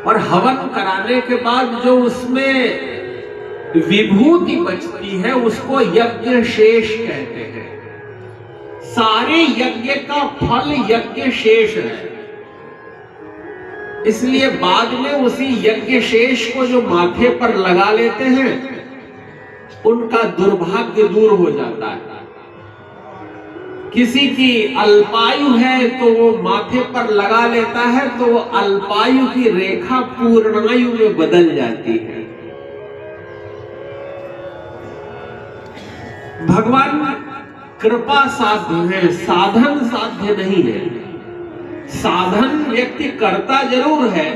और हवन कराने के बाद जो उसमें विभूति बचती है उसको यज्ञ शेष कहते हैं। सारे यज्ञ का फल यज्ञ शेष है, इसलिए बाद में उसी यज्ञ शेष को जो माथे पर लगा लेते हैं उनका दुर्भाग्य दूर हो जाता है। किसी की अल्पायु है तो वो माथे पर लगा लेता है तो वो अल्पायु की रेखा पूर्णायु में बदल जाती है। भगवान कृपा साध्य है, साधन साध्य नहीं है। साधन व्यक्ति करता जरूर है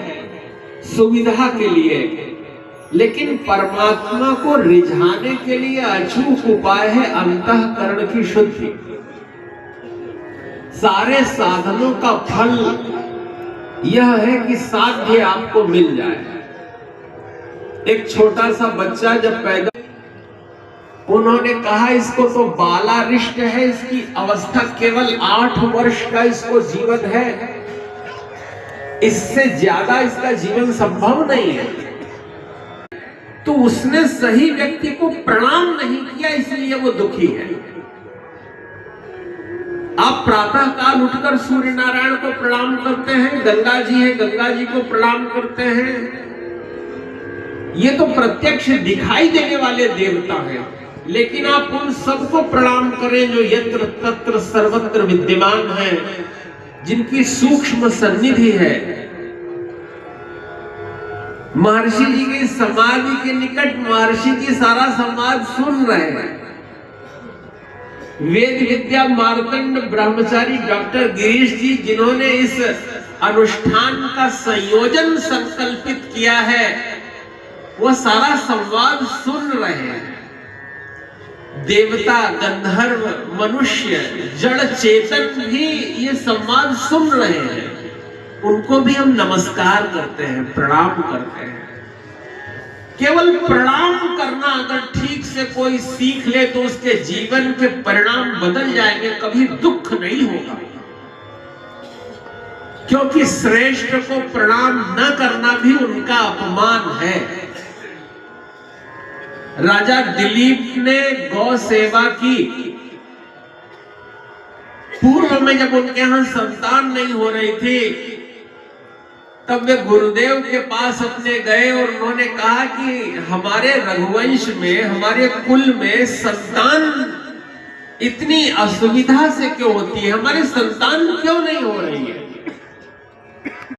सुविधा के लिए, लेकिन परमात्मा को रिझाने के लिए अचूक उपाय है अंतःकरण की शुद्धि। सारे साधनों का फल यह है कि साध्य आपको मिल जाए। एक छोटा सा बच्चा जब पैदा, उन्होंने कहा इसको तो बालारिष्ट है, इसकी अवस्था केवल 8 वर्ष का इसको जीवन है, इससे ज्यादा इसका जीवन संभव नहीं है। तो उसने सही व्यक्ति को प्रणाम नहीं किया, इसलिए वो दुखी है। आप प्रातः काल उठकर सूर्य नारायण को प्रणाम करते हैं, गंगा जी है गंगा जी को प्रणाम करते हैं, ये तो प्रत्यक्ष दिखाई देने वाले देवता हैं। लेकिन आप उन सबको प्रणाम करें जो यत्र तत्र सर्वत्र विद्यमान है, जिनकी सूक्ष्म सन्निधि है। महर्षि जी की समाधि के निकट महर्षि जी सारा संवाद सुन रहे हैं। वेद विद्या मार्तंड ब्रह्मचारी डॉक्टर गिरीश जी, जिन्होंने इस अनुष्ठान का संयोजन संकल्पित किया है, वो सारा संवाद सुन रहे हैं। देवता, गंधर्व, मनुष्य, जड़ चेतन भी ये संवाद सुन रहे हैं। उनको भी हम नमस्कार करते हैं, प्रणाम करते हैं। केवल प्रणाम करना अगर ठीक से कोई सीख ले तो उसके जीवन के परिणाम बदल जाएंगे, कभी दुख नहीं होगा। क्योंकि श्रेष्ठ को प्रणाम न करना भी उनका अपमान है। राजा दिलीप ने गौ सेवा की। पूर्व में जब उनके यहां संतान नहीं हो रही थी, तब वे गुरुदेव के पास अपने गए और उन्होंने कहा कि हमारे रघुवंश में, हमारे कुल में संतान इतनी असुविधा से क्यों होती है, हमारे संतान क्यों नहीं हो रही है।